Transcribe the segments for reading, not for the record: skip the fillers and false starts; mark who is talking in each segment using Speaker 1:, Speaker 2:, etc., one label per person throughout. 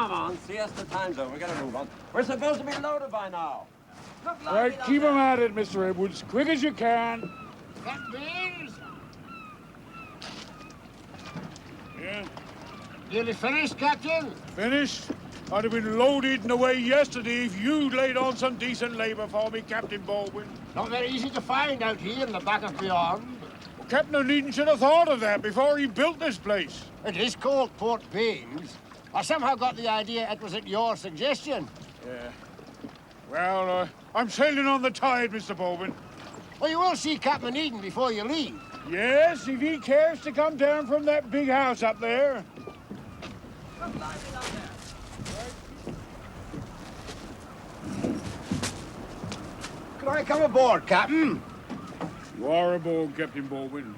Speaker 1: Come on, siesta time's over. We gotta move on. We're supposed to be loaded by now. Look,
Speaker 2: Right, keep 'em at it, Mr. Edwards. Quick as you can.
Speaker 3: Captain Beans?
Speaker 2: Yeah?
Speaker 3: Nearly finished, Captain?
Speaker 2: Finished? I'd have been loaded and away yesterday if you'd laid on some decent labor for me, Captain Baldwin.
Speaker 3: Not very easy to find out here in the back of beyond.
Speaker 2: Well, Captain Onedin should have thought of that before he built this place.
Speaker 3: It is called Port Baines. I somehow got the idea it was at your suggestion.
Speaker 2: Yeah. Well, I'm sailing on the tide, Mr. Baldwin.
Speaker 3: Well, you will see Captain Eden before you leave.
Speaker 2: Yes, if he cares to come down from that big house up there.
Speaker 1: Look, lively down there.
Speaker 3: Could I come aboard, Captain?
Speaker 2: You are aboard, Captain Baldwin.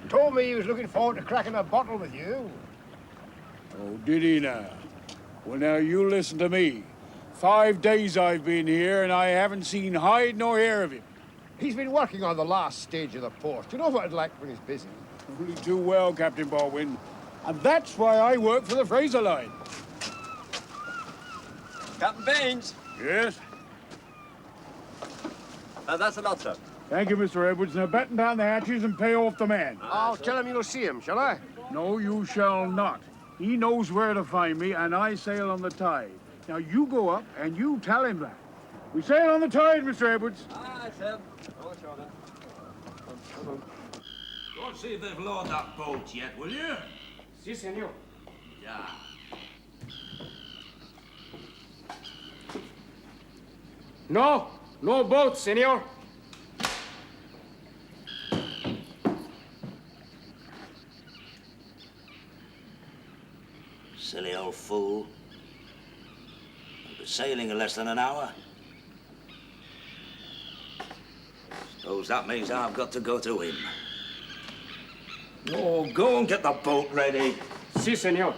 Speaker 3: Told me he was looking forward to cracking a bottle with you.
Speaker 2: Oh, did he now? Well, now, you listen to me. 5 days I've been here, and I haven't seen hide nor hair of him.
Speaker 3: He's been working on the last stage of the port. You know what it's like when he's busy.
Speaker 2: Only too well, Captain Baldwin. And that's why I work for the Fraser Line.
Speaker 1: Captain Baines.
Speaker 2: Yes?
Speaker 1: That's a lot, sir.
Speaker 2: Thank you, Mr. Edwards. Now batten down the hatches and pay off the man.
Speaker 3: I'll tell him you'll see him, shall I?
Speaker 2: No, you shall not. He knows where to find me, and I sail on the tide. Now, you go up, and you tell him that. We sail on the tide, Mr. Edwards.
Speaker 1: Aye, sir. Oh, sure then. Come on.
Speaker 4: Go and see if they've lowered that boat yet, will you?
Speaker 5: Si, senor.
Speaker 4: Yeah.
Speaker 5: No, no boat, senor.
Speaker 4: Silly old fool. We'll be sailing in less than an hour. Suppose that means I've got to go to him. Oh, go and get the boat ready.
Speaker 5: Si, senor.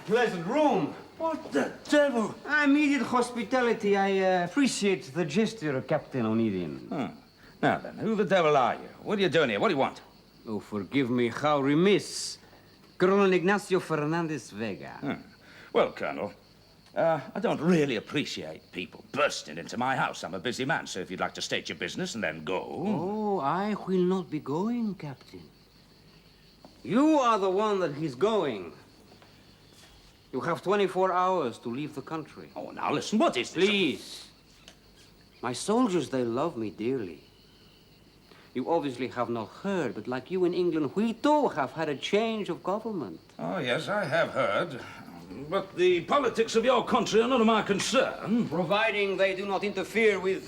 Speaker 6: Pleasant room.
Speaker 4: What the devil?
Speaker 6: Immediate hospitality. I appreciate the gesture, Captain Onedin.
Speaker 4: Now then, who the devil are you? What are you doing here? What do you want?
Speaker 6: Oh, forgive me, how remiss. Colonel Ignacio Fernandez Vega.
Speaker 4: Well, Colonel, I don't really appreciate people bursting into my house. I'm a busy man, so if you'd like to state your business and then go...
Speaker 6: Oh, I will not be going, Captain. You are the one that is going. You have 24 hours to leave the country.
Speaker 4: Oh, now listen, what is this?
Speaker 6: Please. My soldiers, they love me dearly. You obviously have not heard, but like you in England, we too have had a change of government.
Speaker 4: Oh, yes, I have heard. But the politics of your country are none of my concern.
Speaker 6: Providing they do not interfere with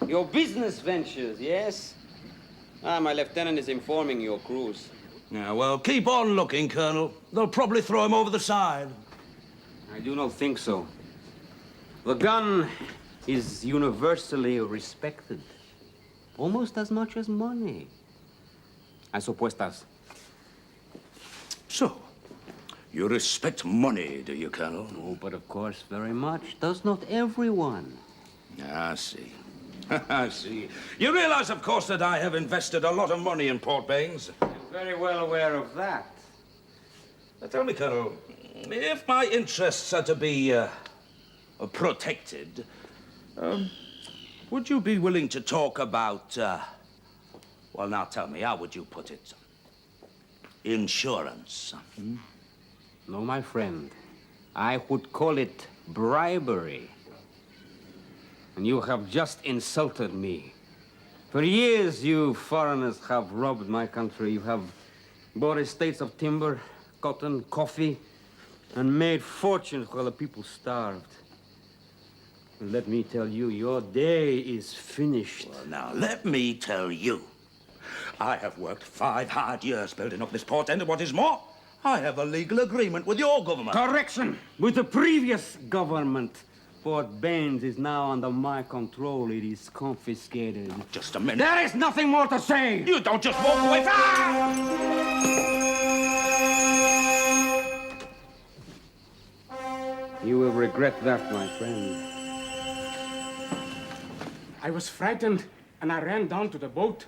Speaker 6: your business ventures, yes? My lieutenant is informing your crews.
Speaker 4: Yeah, well, keep on looking, Colonel. They'll probably throw him over the side.
Speaker 6: I do not think so. The gun is universally respected. Almost as much as money. A supuestas.
Speaker 4: So, you respect money, do you, Colonel?
Speaker 6: Oh, but of course, very much. Does not everyone?
Speaker 4: I see. I see. You realize, of course, that I have invested a lot of money in Port Baines.
Speaker 6: I'm very well aware of that.
Speaker 4: Now, tell me, Colonel, if my interests are to be protected, would you be willing to talk about, well, now tell me, how would you put it? Insurance.
Speaker 6: No, my friend. I would call it bribery. And you have just insulted me. For years, you foreigners have robbed my country. You have bought estates of timber, cotton, coffee, and made fortunes while the people starved. And let me tell you, your day is finished.
Speaker 4: Well, now, let me tell you. I have worked 5 hard years building up this port, and what is more, I have a legal agreement with your government.
Speaker 6: Correction! With the previous government. Port Baines is now under my control. It is confiscated.
Speaker 4: Just a minute.
Speaker 6: There is nothing more to say!
Speaker 4: You don't just walk away.
Speaker 6: You will regret regret that, my friend.
Speaker 5: I was frightened and I ran down to the boat.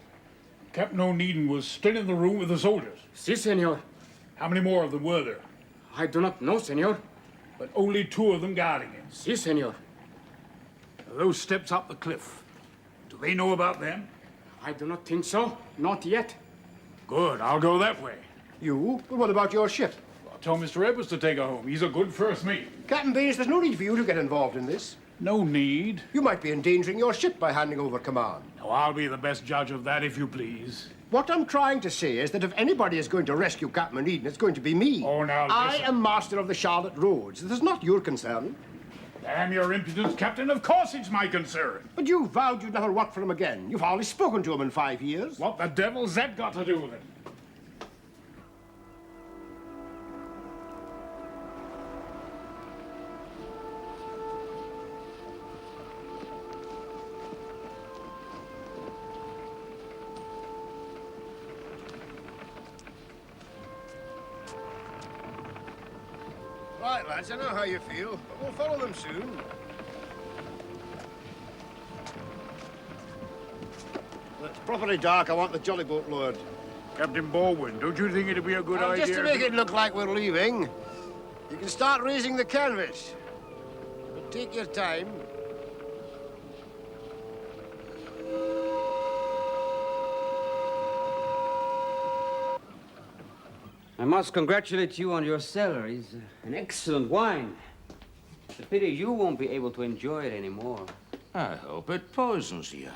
Speaker 2: Captain Onedin was still in the room with the soldiers.
Speaker 5: Si, senor.
Speaker 2: How many more of them were there?
Speaker 5: I do not know, senor.
Speaker 2: But only 2 of them guarding him.
Speaker 5: Si, senor.
Speaker 2: Those steps up the cliff. Do they know about them?
Speaker 5: I do not think so. Not yet.
Speaker 2: Good, I'll go that way.
Speaker 3: You? But what about your ship?
Speaker 2: I'll tell Mr. Edwards to take her home. He's a good first mate.
Speaker 3: Captain Baines, there's no need for you to get involved in this.
Speaker 2: No need.
Speaker 3: You might be endangering your ship by handing over command.
Speaker 2: Now, I'll be the best judge of that, if you please.
Speaker 3: What I'm trying to say is that if anybody is going to rescue Captain Onedin, it's going to be me.
Speaker 2: Oh, now,
Speaker 3: I
Speaker 2: listen.
Speaker 3: am master of the Charlotte Roads. This is not your concern.
Speaker 2: Damn your impudence, Captain. Of course it's my concern.
Speaker 3: But you vowed you'd never work for him again. You've hardly spoken to him in 5 years.
Speaker 2: What the devil's that got to do with it?
Speaker 3: Right, lads, I know how you feel, but we'll follow them soon. When it's properly dark, I want the jolly boat lowered.
Speaker 2: Captain Baldwin, don't you think it'd be a good
Speaker 3: Well,
Speaker 2: idea?
Speaker 3: just to make it look like we're leaving, you can start raising the canvas. But take your time.
Speaker 6: I must congratulate you on your cellar. It's an excellent wine. It's a pity you won't be able to enjoy it anymore.
Speaker 4: I hope it poisons you.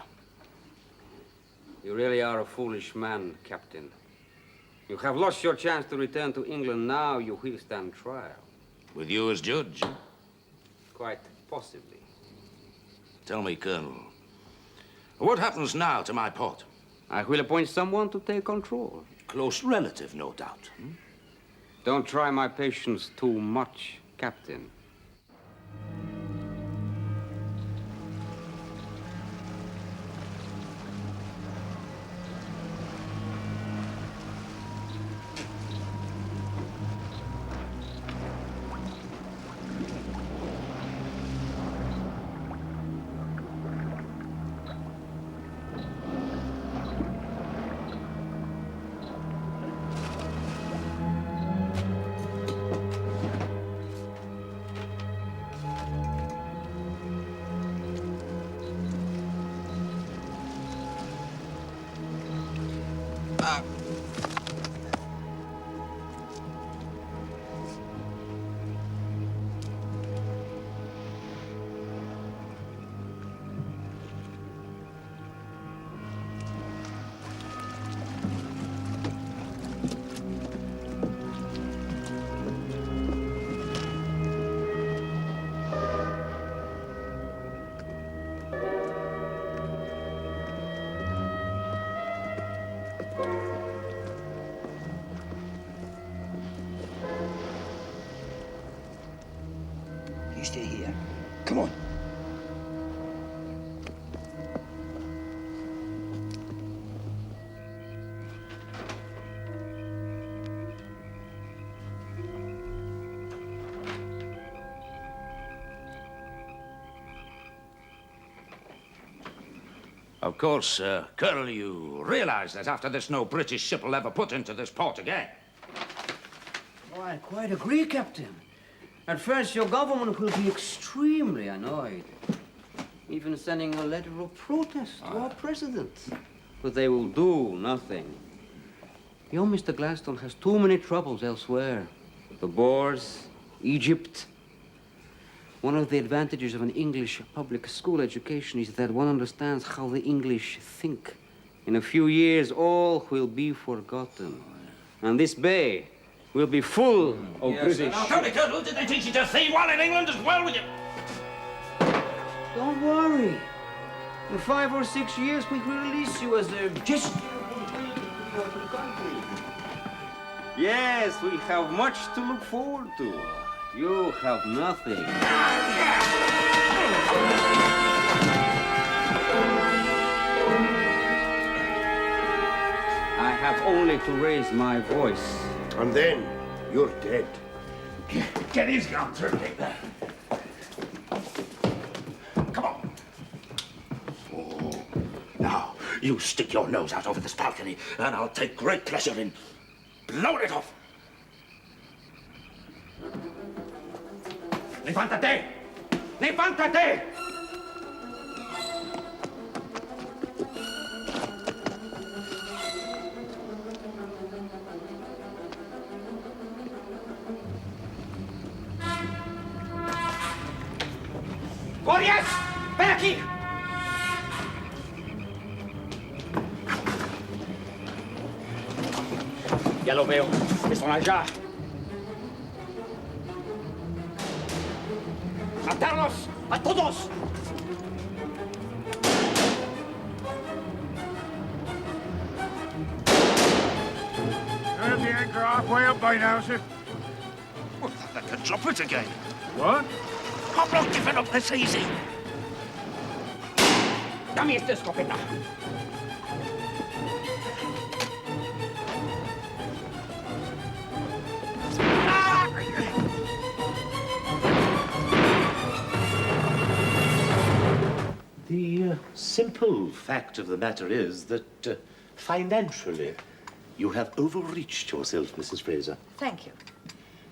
Speaker 6: You really are a foolish man, Captain. You have lost your chance to return to England. Now you will stand trial.
Speaker 4: With you as judge.
Speaker 6: Quite possibly.
Speaker 4: Tell me, Colonel, what happens now to my port?
Speaker 6: I will appoint someone to take control.
Speaker 4: Close relative, no doubt.
Speaker 6: Don't try my patience too much, Captain.
Speaker 1: You stay here. Come on.
Speaker 4: Of course, Colonel, you realize that after this, no British ship will ever put into this port again.
Speaker 6: Oh, I quite agree, Captain. At first, your government will be extremely annoyed, even sending a letter of protest to our president. But they will do nothing. Your Mr. Gladstone has too many troubles elsewhere. The Boers, Egypt. One of the advantages of an English public school education is that one understands how the English think. In a few years, all will be forgotten. And this bay will be full of British.
Speaker 4: Now, tell me, Colonel, did they teach you to thieve while in England as well with you?
Speaker 6: Don't worry. In 5 or 6 years, we will release you as a gesture of gratitude to the country. Yes, we have much to look forward to. You have nothing. I have only to raise my voice.
Speaker 3: And then you're dead.
Speaker 2: Get his gun, sir. Take that.
Speaker 4: You stick your nose out over this balcony, and I'll take great pleasure in blowing it off. Levántate! Levántate! ¡Guardias! ¡Ven aquí! Ya lo veo. Están allá. ¡Matarlos! ¡A todos!
Speaker 2: Turn the anchor halfway up by now, sir.
Speaker 4: Well, that can drop it again.
Speaker 2: What?
Speaker 4: I'm not giving up this easy.
Speaker 6: Dame esta escopeta.
Speaker 7: The simple fact of the matter is that financially you have overreached yourself, Mrs. Fraser.
Speaker 8: Thank you.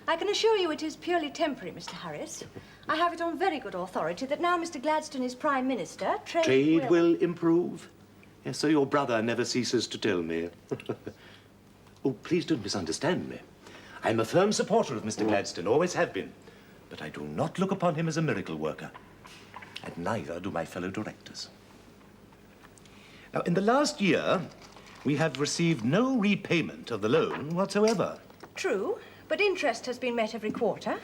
Speaker 8: I can assure you it is purely temporary, Mr. Harris. I have it on very good authority that now Mr. Gladstone is Prime Minister,
Speaker 7: Trade will improve. Yes, so your brother never ceases to tell me. Oh, please don't misunderstand me. I'm a firm supporter of Mr. Gladstone, always have been. But I do not look upon him as a miracle worker. And neither do my fellow directors. Now, in the last year, we have received no repayment of the loan whatsoever.
Speaker 8: True, but interest has been met every quarter.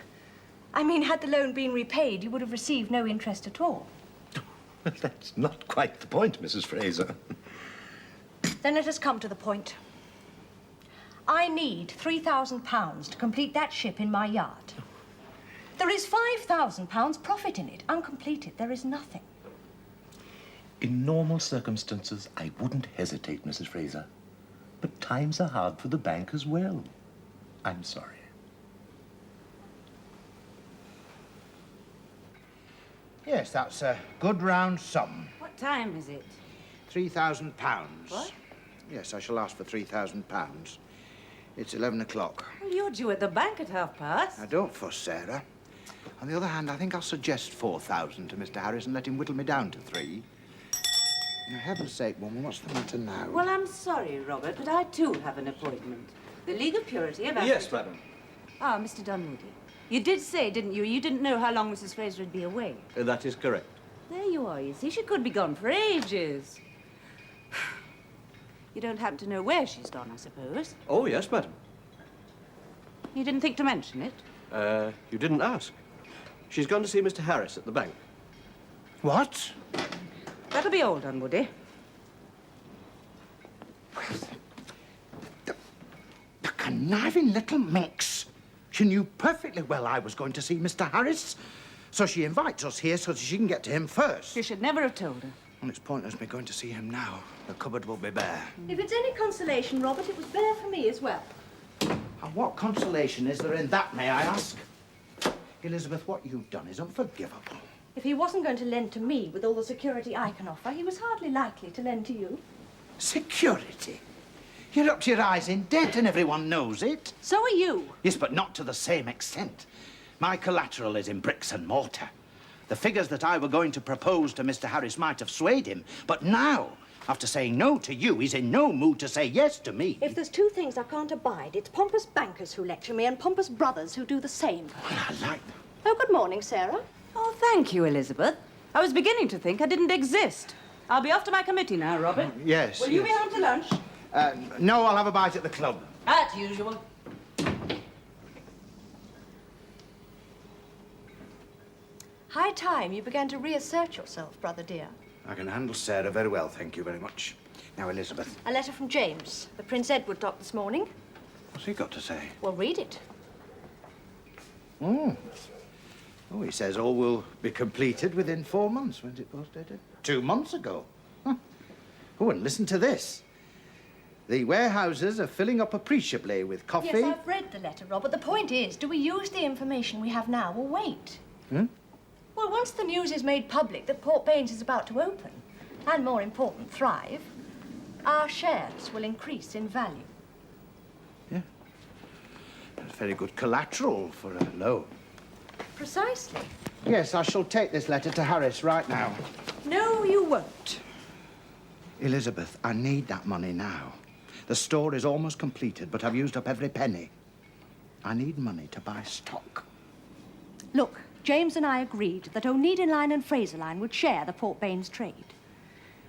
Speaker 8: I mean, had the loan been repaid, you would have received no interest at all.
Speaker 7: That's not quite the point, Mrs. Fraser.
Speaker 8: Then let us come to the point. I need £3,000 to complete that ship in my yard. There is £5,000 profit in it. Uncompleted, there is nothing.
Speaker 7: In normal circumstances, I wouldn't hesitate, Mrs. Fraser. But times are hard for the bank as well. I'm sorry.
Speaker 9: Yes, that's a good round sum.
Speaker 10: What time is it?
Speaker 9: £3,000.
Speaker 10: What?
Speaker 9: Yes, I shall ask for £3,000. It's 11 o'clock.
Speaker 10: Well, you're due at the bank at 1:30.
Speaker 9: Now, don't fuss, Sarah. On the other hand, I think I'll suggest 4,000 to Mr. Harris and let him whittle me down to 3. For heaven's sake, woman, what's the matter now?
Speaker 10: Well, I'm sorry, Robert, but I too have an appointment. The League of Purity of Africa.
Speaker 11: Yes, madam.
Speaker 10: Ah, Mr. Dunwoody. You did say, didn't you, you didn't know how long Mrs. Fraser would be away?
Speaker 11: That is correct.
Speaker 10: There you are, you see. She could be gone for ages. You don't happen to know where she's gone, I suppose?
Speaker 11: Oh, yes, madam.
Speaker 10: You didn't think to mention it?
Speaker 11: You didn't ask. She's gone to see Mr. Harris at the bank.
Speaker 9: What?
Speaker 10: That'll be all, Dunwoody.
Speaker 9: The conniving little minx. She knew perfectly well I was going to see Mr. Harris. So she invites us here so that she can get to him first.
Speaker 10: You should never have told her.
Speaker 9: Well, it's pointless me going to see him now. The cupboard will be bare.
Speaker 8: If it's any consolation, Robert, it was bare for me as well.
Speaker 9: And what consolation is there in that, may I ask? Elizabeth, what you've done is unforgivable.
Speaker 8: If he wasn't going to lend to me with all the security I can offer, he was hardly likely to lend to you.
Speaker 9: Security? You're up to your eyes in debt and everyone knows it.
Speaker 10: So are you.
Speaker 9: Yes, but not to the same extent. My collateral is in bricks and mortar. The figures that I were going to propose to Mr. Harris might have swayed him, but now, after saying no to you, he's in no mood to say yes to me.
Speaker 8: If there's two things I can't abide, it's pompous bankers who lecture me and pompous brothers who do the same.
Speaker 9: Well, I like them.
Speaker 8: Oh, good morning, Sarah.
Speaker 10: Oh, thank you, Elizabeth. I was beginning to think I didn't exist. I'll be off to my committee now, Robert.
Speaker 9: Yes.
Speaker 10: Will you be home to lunch?
Speaker 9: No, I'll have a bite at the club.
Speaker 10: As usual.
Speaker 8: High time you began to reassert yourself, brother dear.
Speaker 9: I can handle Sarah very well, thank you very much. Now, Elizabeth.
Speaker 8: A letter from James, the Prince Edward got this morning.
Speaker 9: What's he got to say?
Speaker 8: Well, read it.
Speaker 9: Oh, he says all will be completed within 4 months. When's it post dated? 2 months ago. Huh. Oh, and listen to this. The warehouses are filling up appreciably with coffee.
Speaker 8: Yes, I've read the letter, Robert. The point is, do we use the information we have now or wait? Well, once the news is made public that Port Baines is about to open, and more important, thrive, our shares will increase in value.
Speaker 9: Yeah. That's very good collateral for a loan.
Speaker 8: Precisely.
Speaker 9: Yes, I shall take this letter to Harris right now.
Speaker 8: No, you won't.
Speaker 9: Elizabeth, I need that money now. The store is almost completed, but I've used up every penny. I need money to buy stock.
Speaker 8: Look, James and I agreed that Onedin Line and Fraser Line would share the Port Baines trade.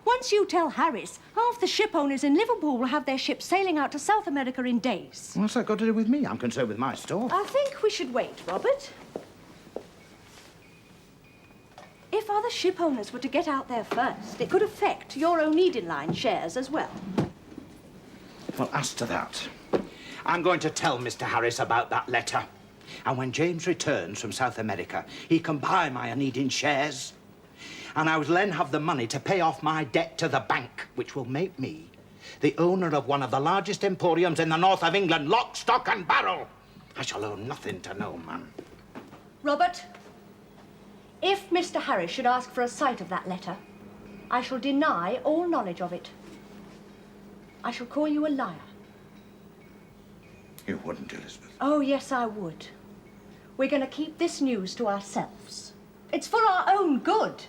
Speaker 8: Once you tell Harris, half the ship owners in Liverpool will have their ships sailing out to South America in days.
Speaker 9: What's that got to do with me? I'm concerned with my store.
Speaker 8: I think we should wait, Robert. If other ship owners were to get out there first, it could affect your Onedin Line shares as well.
Speaker 9: Well, as to that, I'm going to tell Mr. Harris about that letter. And when James returns from South America, he can buy my Onedin shares. And I will then have the money to pay off my debt to the bank, which will make me the owner of one of the largest emporiums in the north of England, lock, stock, and barrel. I shall owe nothing to no man.
Speaker 8: Robert, if Mr. Harris should ask for a sight of that letter, I shall deny all knowledge of it. I shall call you a liar.
Speaker 4: You wouldn't, Elizabeth.
Speaker 8: Oh, yes, I would. We're going to keep this news to ourselves. It's for our own good.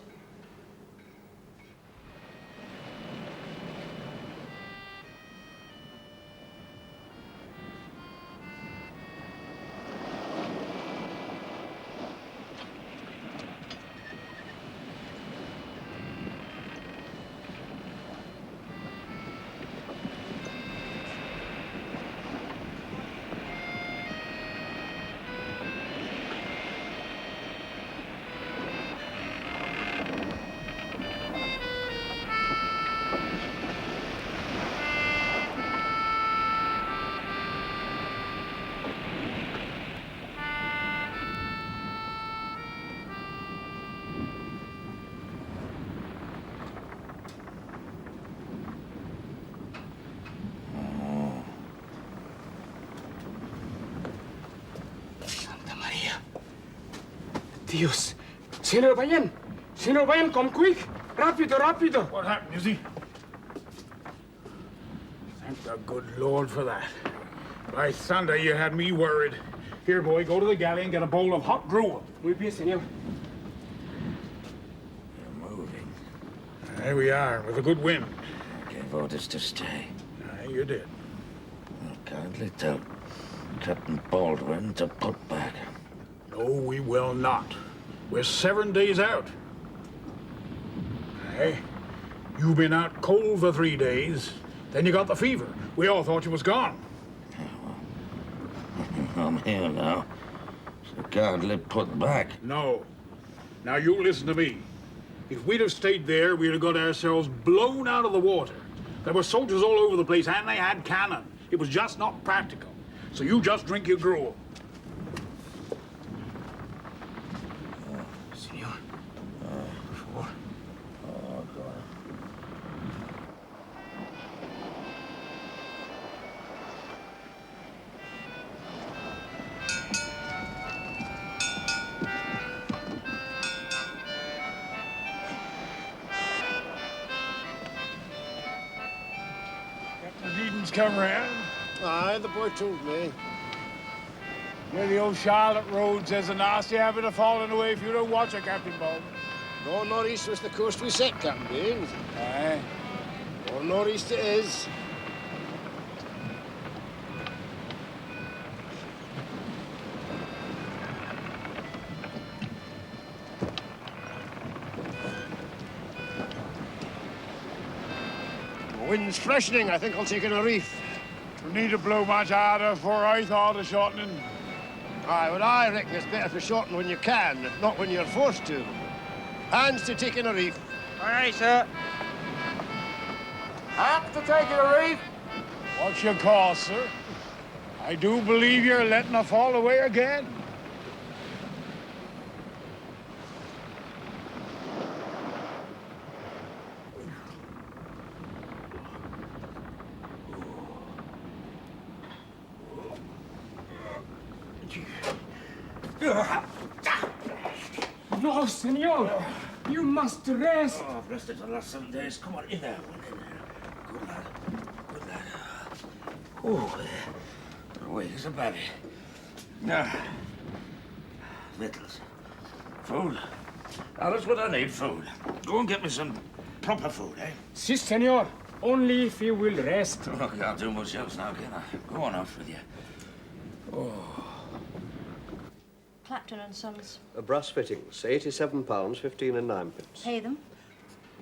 Speaker 5: Dios. Senor Bayan! Senor Bayan, come quick! Rápido, rápido!
Speaker 2: What happened, Izzy? Thank the good Lord for that. By thunder, you had me worried. Here, boy, go to the galley and get a bowl of hot gruel.
Speaker 5: Muy bien, senor.
Speaker 2: You're moving. There we are, with a good wind.
Speaker 4: I gave orders to stay.
Speaker 2: Aye, you did.
Speaker 4: I'll kindly tell Captain Baldwin to put back.
Speaker 2: No, we will not. We're 7 days out. Hey, you've been out cold for 3 days. Then you got the fever. We all thought you was gone.
Speaker 4: I'm here now. So kindly put back.
Speaker 2: No. Now you listen to me. If we'd have stayed there, we'd have got ourselves blown out of the water. There were soldiers all over the place, and they had cannon. It was just not practical. So you just drink your gruel. Come round.
Speaker 3: Aye, the boy told me.
Speaker 2: Yeah, the old Charlotte Road says a nasty habit of falling away if you don't watch it, Captain Baldwin.
Speaker 3: No, northeast was the coast we set, Captain Baines.
Speaker 2: Aye.
Speaker 3: Or northeast it is. The wind's freshening. I think I'll take in a reef.
Speaker 2: You need to blow much harder before I thought of shortening.
Speaker 3: Aye, well, I reckon it's better to shorten when you can, not when you're forced to. Hands to taking a reef.
Speaker 5: Aye, sir.
Speaker 3: Hands to taking a reef.
Speaker 2: What's your call, sir? I do believe you're letting her fall away again.
Speaker 5: No, senor. You must rest.
Speaker 4: Oh, I've rested the last 7 days. Come on, in there. Good lad. Oh, there. Wait, it's a baby. Victuals. Food. Now, that's what I need, food. Go and get me some proper food, eh?
Speaker 5: Si, senor. Only if you will rest.
Speaker 4: Oh, I can't do much else now, can I? Go on off with you. Oh.
Speaker 8: Clapton and Sons.
Speaker 11: Brass fittings, £87, 15 and 9 pence.
Speaker 8: Pay them?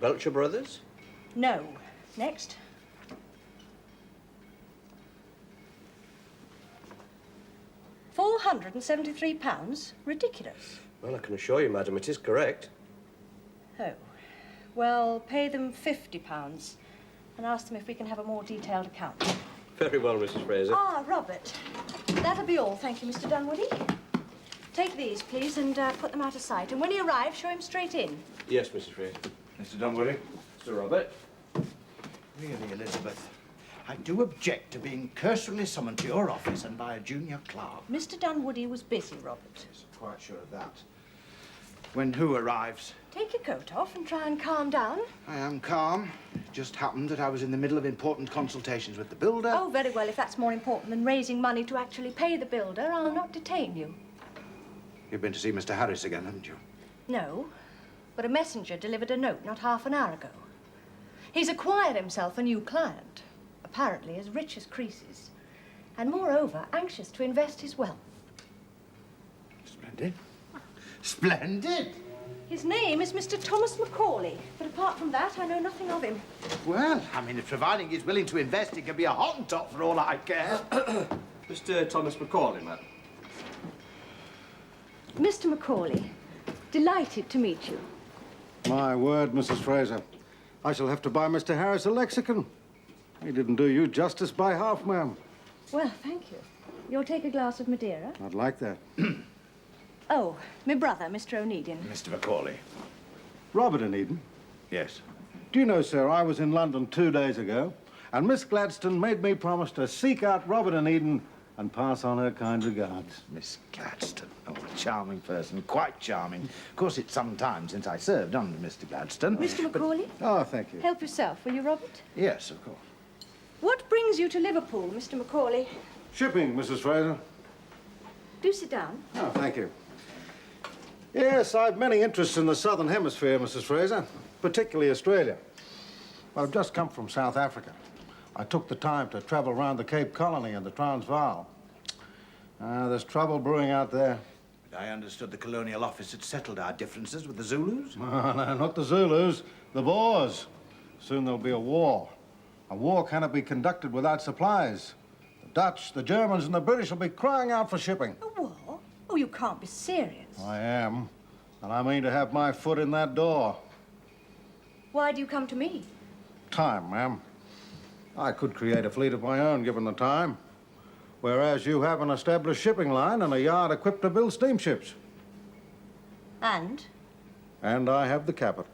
Speaker 11: Belcher Brothers?
Speaker 8: No. Next. £473? Ridiculous.
Speaker 11: Well, I can assure you, madam, it is correct.
Speaker 8: Oh. Well, pay them £50 and ask them if we can have a more detailed account.
Speaker 11: Very well, Mrs. Fraser.
Speaker 8: Ah, Robert. That'll be all, thank you, Mr. Dunwoody. Take these, please, and put them out of sight. And when he arrives, show him straight in.
Speaker 11: Yes, Mrs. Fraser.
Speaker 3: Mr. Dunwoody.
Speaker 11: Sir Robert.
Speaker 9: Really, Elizabeth, I do object to being cursorily summoned to your office and by a junior clerk.
Speaker 8: Mr. Dunwoody was busy, Robert.
Speaker 9: Yes, I'm quite sure of that. When who arrives?
Speaker 8: Take your coat off and try and calm down.
Speaker 9: I am calm. It just happened that I was in the middle of important consultations with the builder.
Speaker 8: Oh, very well. If that's more important than raising money to actually pay the builder, I'll not detain you.
Speaker 9: You've been to see Mr. Harris again, haven't you?
Speaker 8: No, but a messenger delivered a note not half an hour ago. He's acquired himself a new client, apparently as rich as Creases, and moreover, anxious to invest his wealth.
Speaker 9: Splendid. Splendid!
Speaker 8: His name is Mr. Thomas Macaulay, but apart from that, I know nothing of him.
Speaker 9: Well, I mean, if providing he's willing to invest, it can be a Hottentot for all I care.
Speaker 11: Mr. Thomas Macaulay, madam.
Speaker 8: Mr. Macaulay, delighted to meet you.
Speaker 12: My word, Mrs. Fraser. I shall have to buy Mr. Harris a lexicon. He didn't do you justice by half, ma'am.
Speaker 8: Well, thank you. You'll take a glass of Madeira?
Speaker 12: I'd like that.
Speaker 8: Oh, my brother, Mr. Onedin.
Speaker 3: Mr. Macaulay.
Speaker 12: Robert Onedin.
Speaker 3: Yes.
Speaker 12: Do you know, sir, I was in London 2 days ago, and Miss Gladstone made me promise to seek out Robert Onedin and pass on her kind regards.
Speaker 9: Miss Gladstone. Oh, a charming person. Quite charming. Of course, it's some time since I served under Mr. Gladstone.
Speaker 8: Mr. Macaulay?
Speaker 12: Oh, thank you.
Speaker 8: Help yourself, will you, Robert?
Speaker 9: Yes, of course.
Speaker 8: What brings you to Liverpool, Mr. Macaulay?
Speaker 12: Shipping, Mrs. Fraser.
Speaker 8: Do sit down.
Speaker 12: Oh, thank you. Yes, I've many interests in the Southern Hemisphere, Mrs. Fraser, particularly Australia. Well, I've just come from South Africa. I took the time to travel around the Cape Colony and the Transvaal. There's trouble brewing out there.
Speaker 9: I understood the Colonial Office had settled our differences with the Zulus.
Speaker 12: No, not the Zulus, the Boers. Soon there'll be a war. A war cannot be conducted without supplies. The Dutch, the Germans, and the British will be crying out for shipping.
Speaker 8: A war? Oh, you can't be serious.
Speaker 12: I am, and I mean to have my foot in that door.
Speaker 8: Why do you come to me?
Speaker 12: Time, ma'am. I could create a fleet of my own, given the time. Whereas you have an established shipping line and a yard equipped to build steamships.
Speaker 8: And?
Speaker 12: And I have the capital.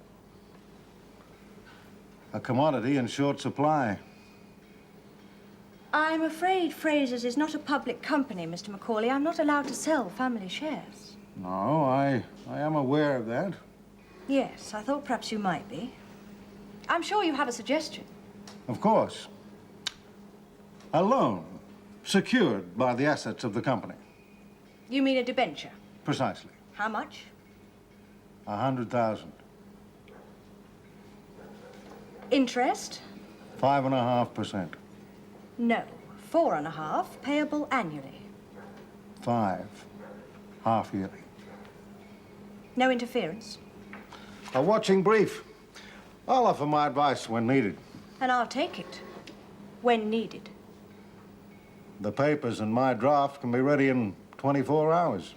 Speaker 12: A commodity in short supply.
Speaker 8: I'm afraid Fraser's is not a public company, Mr. Macaulay. I'm not allowed to sell family shares.
Speaker 12: No, I am aware of that.
Speaker 8: Yes, I thought perhaps you might be. I'm sure you have a suggestion.
Speaker 12: Of course. A loan, secured by the assets of the company.
Speaker 8: You mean a debenture?
Speaker 12: Precisely.
Speaker 8: How much?
Speaker 12: 100,000.
Speaker 8: Interest?
Speaker 12: 5.5%.
Speaker 8: No. 4.5, payable annually.
Speaker 12: 5, half yearly.
Speaker 8: No interference?
Speaker 12: A watching brief. I'll offer my advice when needed.
Speaker 8: And I'll take it. When needed.
Speaker 12: The papers and my draft can be ready in 24 hours.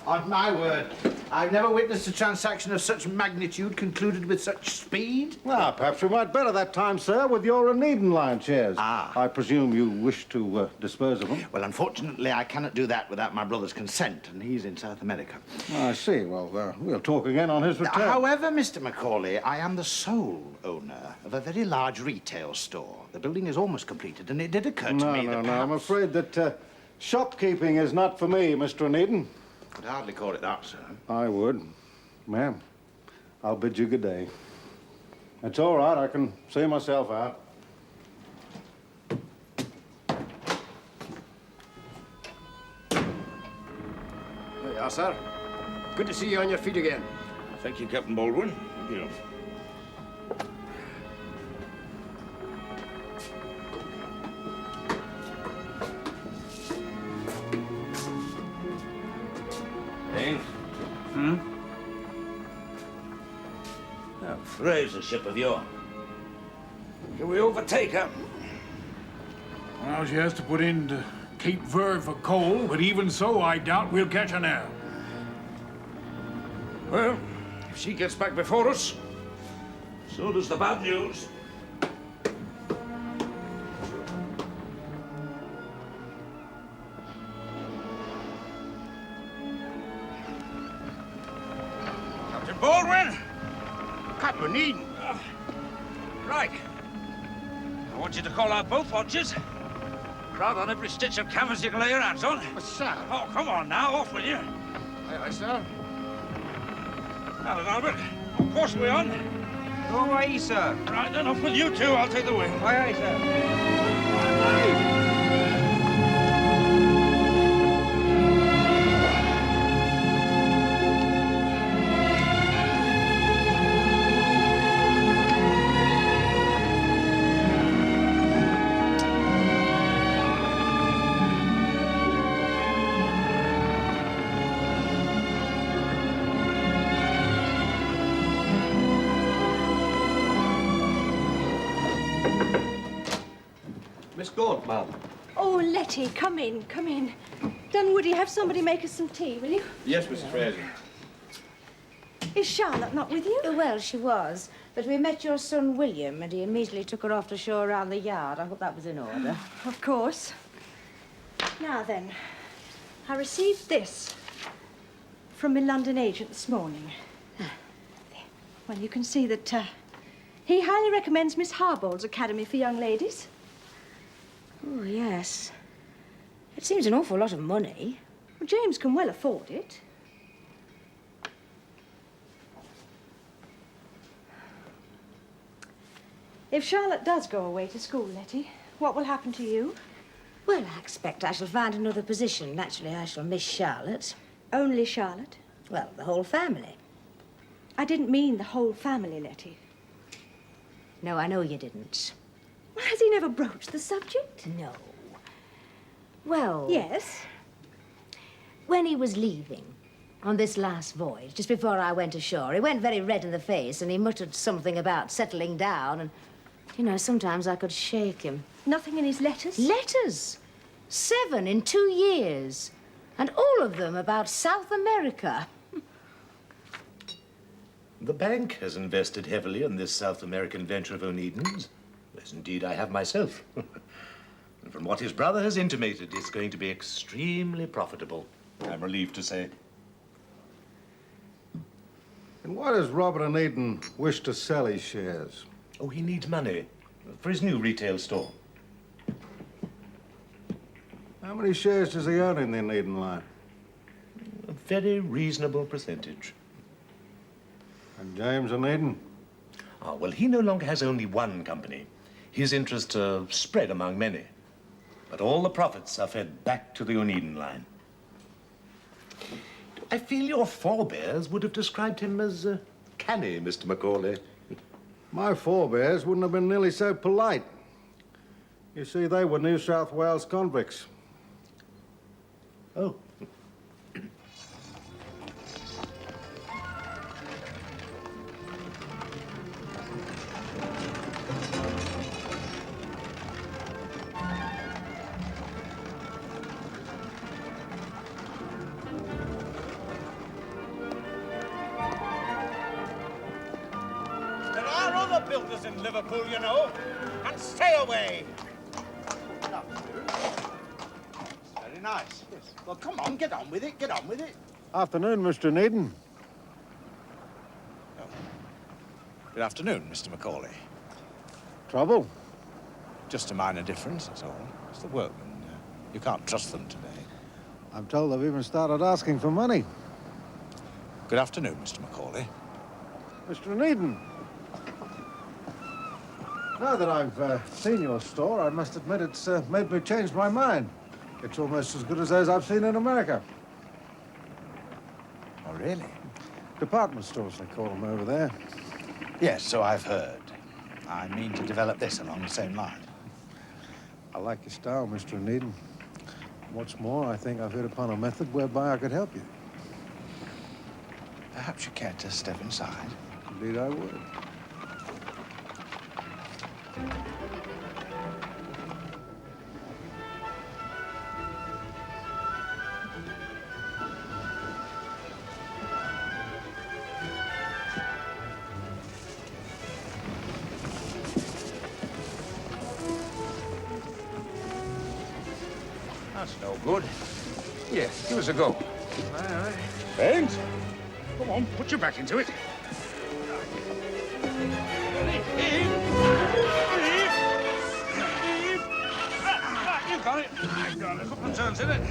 Speaker 9: On my word, I've never witnessed a transaction of such magnitude concluded with such speed.
Speaker 12: Well, perhaps we might better that time, sir, with your Onedin Line shares.
Speaker 9: Ah.
Speaker 12: I presume you wish to dispose of them?
Speaker 9: Well, unfortunately, I cannot do that without my brother's consent, and he's in South America.
Speaker 12: I see. Well, we'll talk again on his return.
Speaker 9: However, Mr. Macaulay, I am the sole owner of a very large retail store. The building is almost completed, and it did occur to me that
Speaker 12: No, I'm afraid that shopkeeping is not for me, Mr. Onedin.
Speaker 9: I'd hardly call it that, sir.
Speaker 12: I would. Ma'am, I'll bid you good day. It's all right, I can see myself out.
Speaker 3: There you are, sir. Good to see you on your feet again.
Speaker 4: Thank you, Captain Baldwin. Thank you. Hey? Now, Fraser's ship of yours. Can we overtake her?
Speaker 2: Well, she has to put into Cape Verde for coal, but even so, I doubt we'll catch her now.
Speaker 4: Well, if she gets back before us, so does the bad news. Captain Baldwin!
Speaker 3: Captain Eden.
Speaker 4: Right. I want you to call out both watches. Crowd on every stitch of canvas you can lay your hands on.
Speaker 3: But, sir.
Speaker 4: Oh, come on now, off with you.
Speaker 3: Aye, aye, sir.
Speaker 4: Now then, Albert, of course we're on.
Speaker 6: Go away, sir.
Speaker 4: Right, then off with you two. I'll take the wheel.
Speaker 6: Aye, aye, sir.
Speaker 11: Miss Gaunt, ma'am.
Speaker 8: Oh, Letty, come in, come in. Dunwoody, have somebody make us some tea, will you?
Speaker 11: Yes, Mrs. Fraser.
Speaker 8: Is Charlotte not with you?
Speaker 10: Well, she was. But we met your son, William, and he immediately took her off to show around the yard. I hope that was in order.
Speaker 8: Of course. Now then, I received this from my London agent this morning. Well, you can see that he highly recommends Miss Harbold's Academy for Young Ladies.
Speaker 10: Oh, yes. It seems an awful lot of money.
Speaker 8: Well, James can well afford it. If Charlotte does go away to school, Letty, what will happen to you?
Speaker 10: Well, I expect I shall find another position. Naturally, I shall miss Charlotte.
Speaker 8: Only Charlotte?
Speaker 10: Well, the whole family.
Speaker 8: I didn't mean the whole family, Letty.
Speaker 10: No, I know you didn't.
Speaker 8: Well, has he never broached the subject?
Speaker 10: No. Well...
Speaker 8: Yes?
Speaker 10: When he was leaving, on this last voyage, just before I went ashore, he went very red in the face and he muttered something about settling down and, you know, sometimes I could shake him.
Speaker 8: Nothing in his letters?
Speaker 10: Letters! 7 in 2 years. And all of them about South America.
Speaker 7: The bank has invested heavily in this South American venture of Onedin's. As indeed I have myself. And from what his brother has intimated, it's going to be extremely profitable, I'm relieved to say.
Speaker 12: And why does Robert Onedin wish to sell his shares?
Speaker 7: Oh, he needs money for his new retail store.
Speaker 12: How many shares does he own in the Onedin Line?
Speaker 7: A very reasonable percentage.
Speaker 12: And James Onedin?
Speaker 7: Ah, well, he no longer has only one company. His interests are spread among many. But all the profits are fed back to the Onedin Line. I feel your forebears would have described him as canny, Mr. Macaulay.
Speaker 12: My forebears wouldn't have been nearly so polite. You see, they were New South Wales convicts.
Speaker 7: Oh.
Speaker 13: There are other builders in Liverpool, you know, and stay away.
Speaker 9: Very nice. Yes. Well, come on, get on with it, get on with it.
Speaker 12: Afternoon, Mr. Onedin.
Speaker 13: Good afternoon, Mr. Macaulay.
Speaker 12: Trouble?
Speaker 13: Just a minor difference, that's all. It's the workmen. You can't trust them today.
Speaker 12: I'm told they've even started asking for money.
Speaker 14: Good afternoon, Mr. Macaulay.
Speaker 12: Mr. Onedin. Now that I've seen your store, I must admit it's made me change my mind. It's almost as good as those I've seen in America.
Speaker 14: Oh, really?
Speaker 12: Department stores, they call them over there.
Speaker 14: Yes, so I've heard. I mean to develop this along the same line.
Speaker 12: I like your style, Mr. Onedin. What's more, I think I've hit upon a method whereby I could help you.
Speaker 14: Perhaps you care to step inside?
Speaker 12: Indeed, I would.
Speaker 2: That's no good. Yes, give us a go. Aye. Thanks. Come on, put your back into it. You got it. I got a couple of turns in it.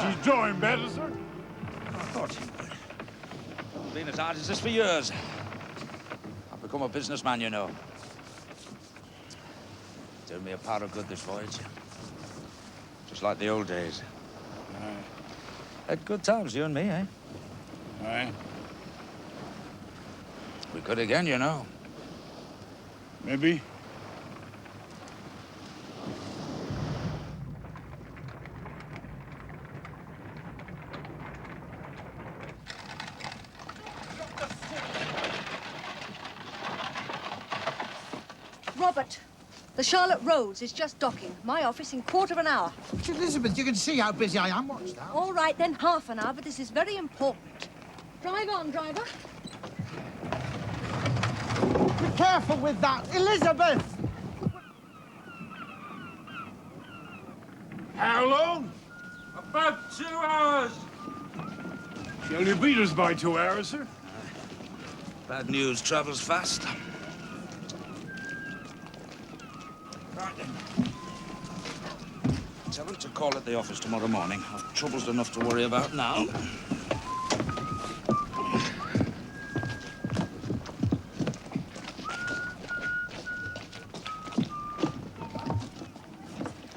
Speaker 13: She's drawing better, sir.
Speaker 4: I thought she would. I've been as hard as this for years. I've become a businessman, you know. Did me a power of good this voyage. Just like the old days.
Speaker 2: Aye.
Speaker 4: Had good times, you and me, eh?
Speaker 2: Aye.
Speaker 4: We could again, you know.
Speaker 2: Maybe.
Speaker 8: Robert, the Charlotte Rose is just docking. My office in quarter of an hour.
Speaker 9: But Elizabeth, you can see how busy I am. Watch that.
Speaker 8: All right, then half an hour, but this is very important. Drive on, driver.
Speaker 9: Be careful with that. Elizabeth!
Speaker 2: How long?
Speaker 13: About 2 hours.
Speaker 2: Shall you beat us by 2 hours, sir?
Speaker 4: Bad news travels fast. Right then. Tell them to call at the office tomorrow morning. I've troubles enough to worry about now.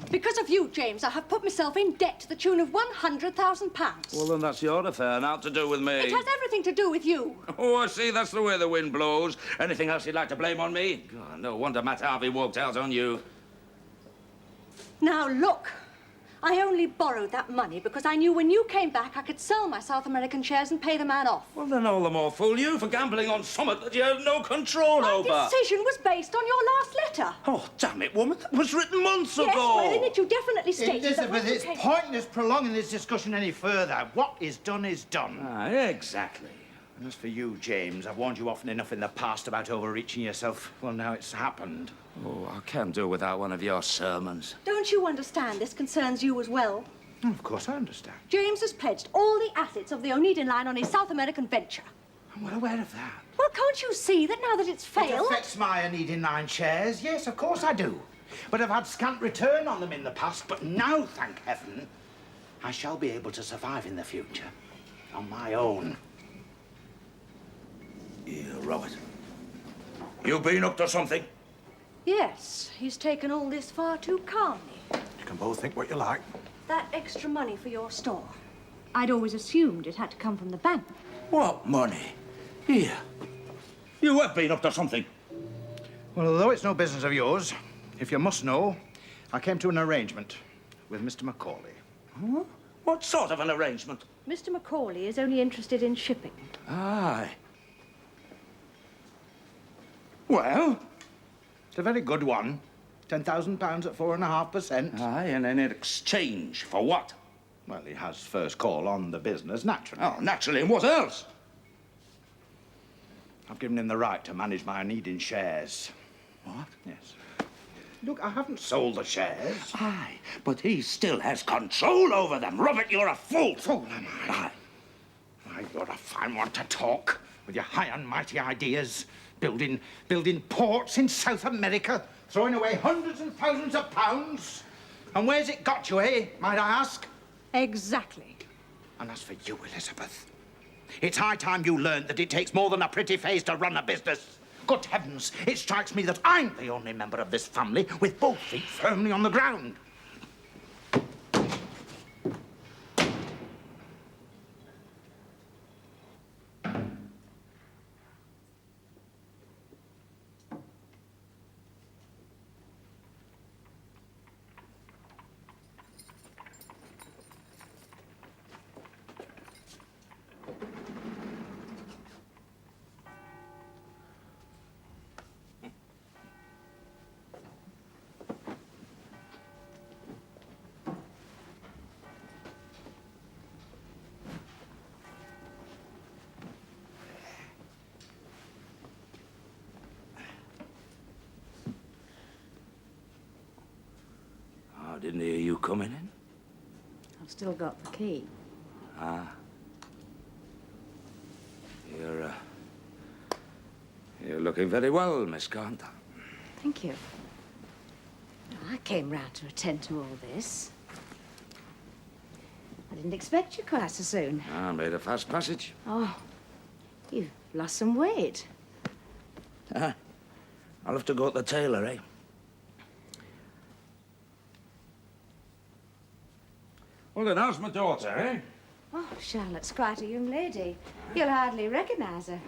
Speaker 8: Because of you, James, I have put myself in debt to the tune of £100,000.
Speaker 4: Well, then that's your affair, not to do with me.
Speaker 8: It has everything to do with you.
Speaker 4: Oh, I see. That's the way the wind blows. Anything else you'd like to blame on me? God, no wonder Matt Harvey walked out on you.
Speaker 8: Now, look. I only borrowed that money because I knew when you came back I could sell my South American shares and pay the man off.
Speaker 4: Well, then all the more fool you for gambling on something that you had no control over.
Speaker 8: My decision was based on your last letter.
Speaker 4: Oh, damn it, woman. That was written months
Speaker 8: Yes,
Speaker 4: ago.
Speaker 8: well, in it you definitely stated that
Speaker 9: Elizabeth,
Speaker 8: when you
Speaker 9: it's
Speaker 8: came...
Speaker 9: pointless prolonging this discussion any further. What is done is done.
Speaker 4: Ah, exactly.
Speaker 9: And as for you, James, I've warned you often enough in the past about overreaching yourself. Well, now it's happened.
Speaker 4: Oh, I can't do without one of your sermons.
Speaker 8: Don't you understand this concerns you as well?
Speaker 9: Of course, I understand.
Speaker 8: James has pledged all the assets of the Onedin Line on his South American venture.
Speaker 9: I'm well aware of that.
Speaker 8: Well, can't you see that now that it's
Speaker 9: It
Speaker 8: failed...
Speaker 9: affects my Onedin Line shares. Yes, of course I do. But I've had scant return on them in the past. But now, thank heaven, I shall be able to survive in the future. On my own.
Speaker 4: Yeah, Robert. You been up to something?
Speaker 8: Yes, he's taken all this far too calmly.
Speaker 14: You can both think what you like.
Speaker 8: That extra money for your store. I'd always assumed it had to come from the bank.
Speaker 4: What money? Here. You have been up to something.
Speaker 9: Well, although it's no business of yours, if you must know, I came to an arrangement with Mr. Macaulay.
Speaker 4: Huh? What sort of an arrangement?
Speaker 8: Mr. Macaulay is only interested in shipping.
Speaker 4: Aye. Well?
Speaker 9: It's a very good one. £10,000 at 4.5%.
Speaker 4: Aye, and in exchange for what?
Speaker 9: Well, he has first call on the business, naturally.
Speaker 4: Oh, naturally, and what else?
Speaker 9: I've given him the right to manage my Onedin shares.
Speaker 4: What?
Speaker 9: Yes. Look, I haven't sold the shares.
Speaker 4: Aye, but he still has control over them. Robert, you're a fool.
Speaker 9: Fool, am I?
Speaker 4: Aye.
Speaker 9: Why, you're a fine one to talk, with your high and mighty ideas. Building ports in South America, throwing away hundreds and thousands of pounds. And where's it got you, eh, might I ask?
Speaker 8: Exactly.
Speaker 9: And as for you, Elizabeth, it's high time you learned that it takes more than a pretty face to run a business. Good heavens, it strikes me that I'm the only member of this family with both feet firmly on the ground.
Speaker 4: I didn't hear you coming in.
Speaker 10: I've still got the key.
Speaker 4: Ah. You're looking very well, Miss Carter.
Speaker 10: Thank you. I came round to attend to all this. I didn't expect you quite so soon.
Speaker 4: I made a fast passage.
Speaker 10: Oh, you've lost some weight.
Speaker 4: I'll have to go to the tailor, eh? Well, then, how's my daughter, eh?
Speaker 10: Oh, Charlotte's quite a young lady. You'll hardly recognize her.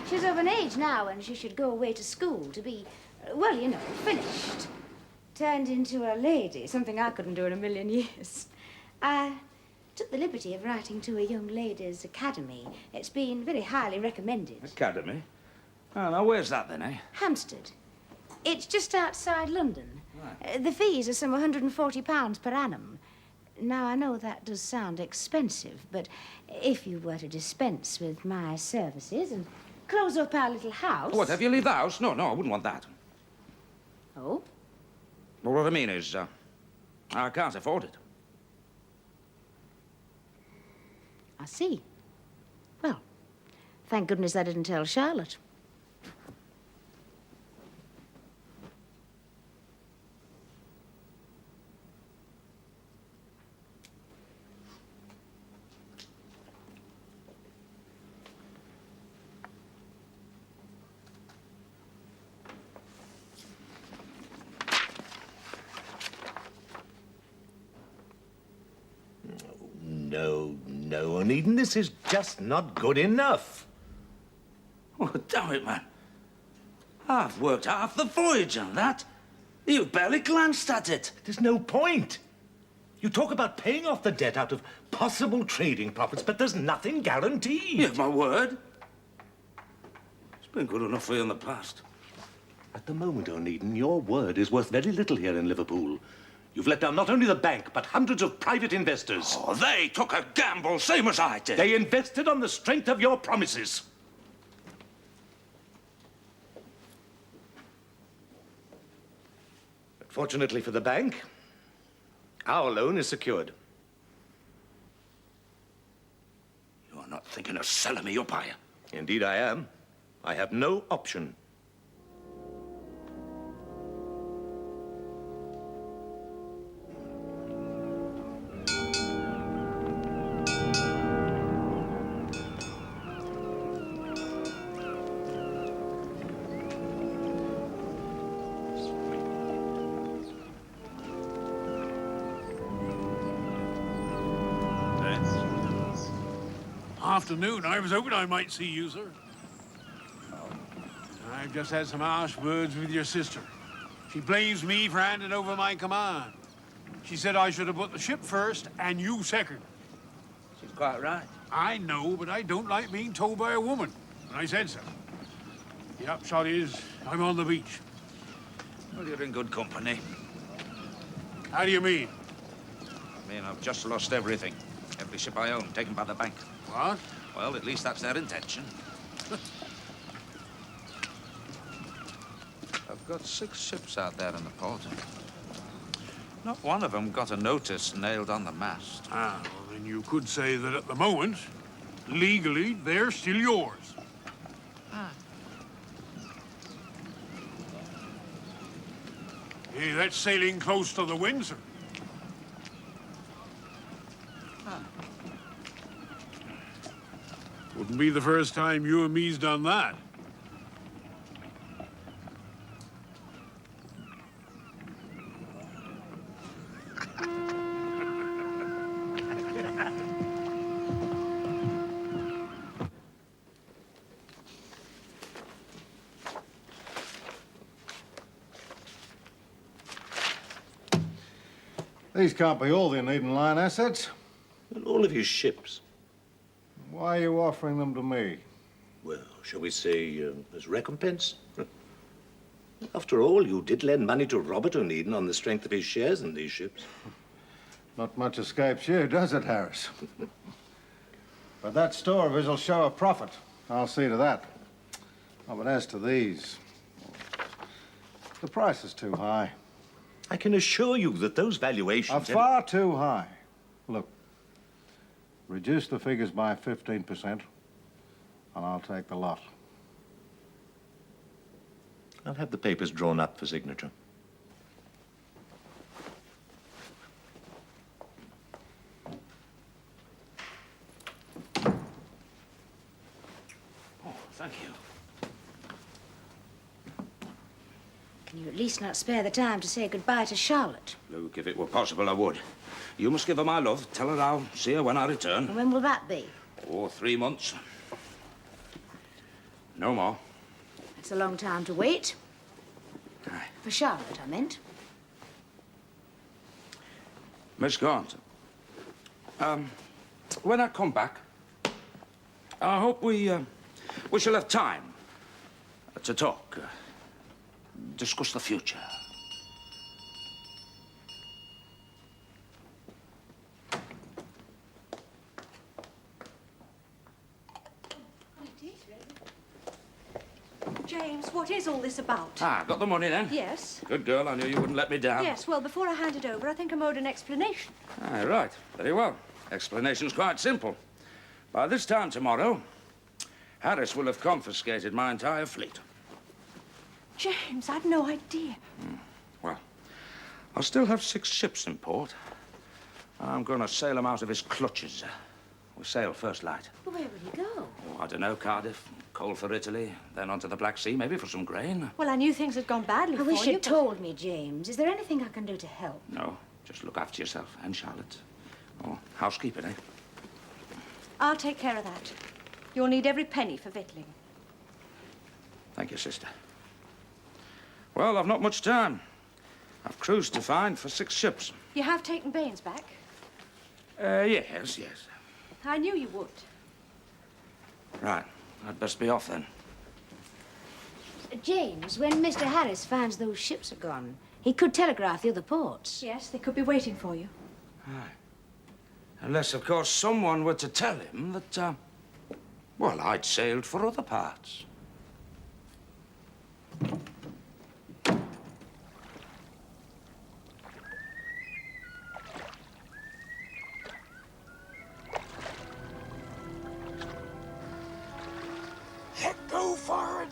Speaker 10: She's of an age now when she should go away to school to be, well, you know, finished. Turned into a lady, something I couldn't do in a million years. I took the liberty of writing to a young ladies' academy. It's been very highly recommended.
Speaker 4: Academy? Oh, now, where's that, then, eh?
Speaker 10: Hampstead. It's just outside London. Right. The fees are some £140 per annum. Now, I know that does sound expensive, but if you were to dispense with my services and close up our little house...
Speaker 4: What, have you leave the house? No, I wouldn't want that.
Speaker 10: Oh?
Speaker 4: Well, what I mean is, I can't afford it.
Speaker 10: I see. Well, thank goodness I didn't tell Charlotte.
Speaker 7: No, Onedin, this is just not good enough.
Speaker 4: Oh, damn it, man. I've worked half the voyage on that. You've barely glanced at it.
Speaker 7: There's no point. You talk about paying off the debt out of possible trading profits, but there's nothing guaranteed.
Speaker 4: You have my word. It's been good enough for you in the past.
Speaker 7: At the moment, Onedin, your word is worth very little here in Liverpool. You've let down not only the bank, but hundreds of private investors.
Speaker 4: Oh, they took a gamble, same as I did.
Speaker 7: They invested on the strength of your promises. But fortunately for the bank, our loan is secured.
Speaker 4: You're not thinking of selling me up, are you?
Speaker 7: Indeed I am. I have no option.
Speaker 2: Afternoon. I was hoping I might see you, sir. I've just had some harsh words with your sister. She blames me for handing over my command. She said I should have put the ship first and you second.
Speaker 4: She's quite right.
Speaker 2: I know, but I don't like being told by a woman. And I said so. The upshot is, I'm on the beach.
Speaker 4: Well, you're in good company.
Speaker 2: How do you mean?
Speaker 4: I mean, I've just lost everything. Every ship I own, taken by the bank.
Speaker 2: What?
Speaker 4: Well, at least that's their intention. I've got 6 ships out there in the port. Not one of them got a notice nailed on the mast.
Speaker 2: Ah, well, then you could say that at the moment, legally, they're still yours.
Speaker 4: Ah.
Speaker 2: Hey, that's sailing close to the Windsor. Wouldn't be the first time you and me's done that.
Speaker 12: These can't be all the Onedin Line assets.
Speaker 7: And all of his ships.
Speaker 12: Why are you offering them to me?
Speaker 7: Well, shall we say, as recompense? After all, you did lend money to Robert Onedin on the strength of his shares in these ships.
Speaker 12: Not much escapes you, does it, Harris? But that store of his will show a profit. I'll see to that. Oh, but as to these, the price is too high.
Speaker 7: I can assure you that those valuations
Speaker 12: are far too high. Look, reduce the figures by 15%, and I'll take the lot.
Speaker 7: I'll have the papers drawn up for signature.
Speaker 9: Oh, thank you.
Speaker 10: Can you at least not spare the time to say goodbye to Charlotte?
Speaker 4: Look, if it were possible, I would. You must give her my love. Tell her I'll see her when I return.
Speaker 10: And when will that be?
Speaker 4: Oh, 3 months. No more.
Speaker 10: It's a long time to wait.
Speaker 4: Aye.
Speaker 10: For Charlotte, I meant.
Speaker 4: Miss Gaunt, when I come back, I hope we shall have time to talk, discuss the future.
Speaker 8: James, what is all this about?
Speaker 4: Ah, got the money then?
Speaker 8: Yes.
Speaker 4: Good girl, I knew you wouldn't let me down.
Speaker 8: Yes, well, before I hand it over, I think I'm owed an explanation.
Speaker 4: Ah, right. Very well. Explanation's quite simple. By this time tomorrow, Harris will have confiscated my entire fleet.
Speaker 8: James, I'd no idea.
Speaker 4: Well, I'll still have 6 ships in port. I'm going to sail them out of his clutches. We sail first light.
Speaker 10: Well, where will you go?
Speaker 4: Oh, I don't know, Cardiff. Coal for Italy, then on to the Black Sea, maybe for some grain.
Speaker 8: Well, I knew things had gone badly
Speaker 10: I
Speaker 8: for
Speaker 10: wish
Speaker 8: you.
Speaker 10: you'd told me, James. Is there anything I can do to help?
Speaker 4: No, just look after yourself and Charlotte. Oh, housekeeping, eh?
Speaker 8: I'll take care of that. You'll need every penny for victualling.
Speaker 4: Thank you, sister. Well, I've not much time. I've crews to find for 6 ships.
Speaker 8: You have taken Baines back?
Speaker 4: Yes.
Speaker 8: I knew you would.
Speaker 4: Right. I'd best be off then.
Speaker 10: James, when Mr. Harris finds those ships are gone, he could telegraph the other ports.
Speaker 8: Yes, they could be waiting for you.
Speaker 4: Aye. Unless, of course, someone were to tell him that, well, I'd sailed for other parts.
Speaker 2: Let go forward.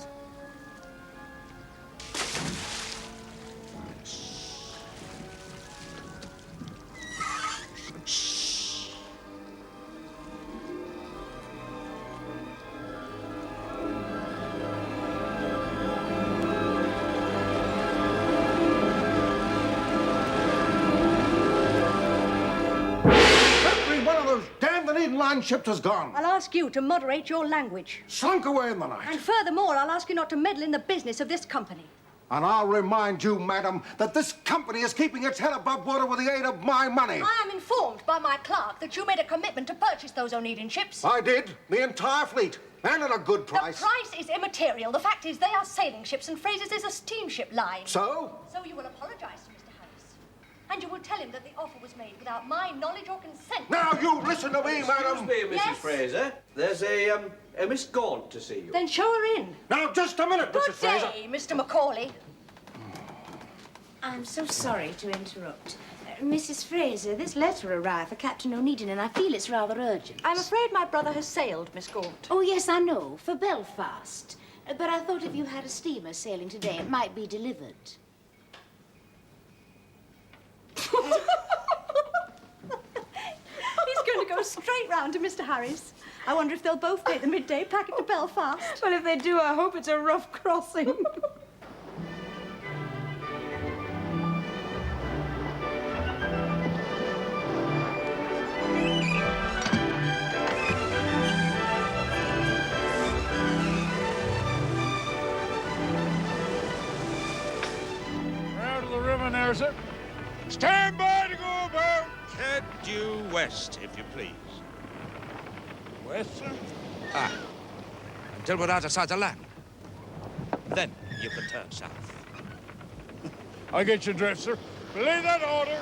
Speaker 12: Every one of those damned Onedin Line ships is gone.
Speaker 8: I'll ask you to moderate your language.
Speaker 12: Sunk away in the night.
Speaker 8: And furthermore, I'll ask you not to meddle in the business of this company.
Speaker 12: And I'll remind you, madam, that this company is keeping its head above water with the aid of my money.
Speaker 8: I am informed by my clerk that you made a commitment to purchase those Onedin ships.
Speaker 12: I did. The entire fleet. And at a good price.
Speaker 8: The price is immaterial. The fact is they are sailing ships and Fraser's is a steamship line.
Speaker 12: So?
Speaker 8: So you will apologize to Mr. Harris. And you will tell him that the offer was made without my knowledge or consent.
Speaker 12: Now you listen to me, madam.
Speaker 11: Excuse me, Mrs.
Speaker 8: Yes?
Speaker 11: Fraser. There's a Miss Gaunt to see you.
Speaker 8: Then show her in.
Speaker 12: Now, just a minute,
Speaker 8: Good
Speaker 12: Mrs. Fraser.
Speaker 8: day, Mr. Macaulay.
Speaker 10: I'm so sorry to interrupt. Mrs. Fraser, this letter arrived for Captain Onedin, and I feel it's rather urgent.
Speaker 8: I'm afraid my brother has sailed, Miss Gaunt.
Speaker 10: Oh, yes, I know, for Belfast. But I thought if you had a steamer sailing today, it might be delivered.
Speaker 8: He's going to go straight round to Mr. Harris. I wonder if they'll both take the midday packet to Belfast.
Speaker 5: Well, if they do, I hope it's a rough crossing.
Speaker 2: Out of the river now, sir. Stand by to go about.
Speaker 4: Head due west, if you please.
Speaker 2: West, sir?
Speaker 4: Ah, until we're out of sight of land. Then you can turn south.
Speaker 2: I get your drift, sir. Belay that order.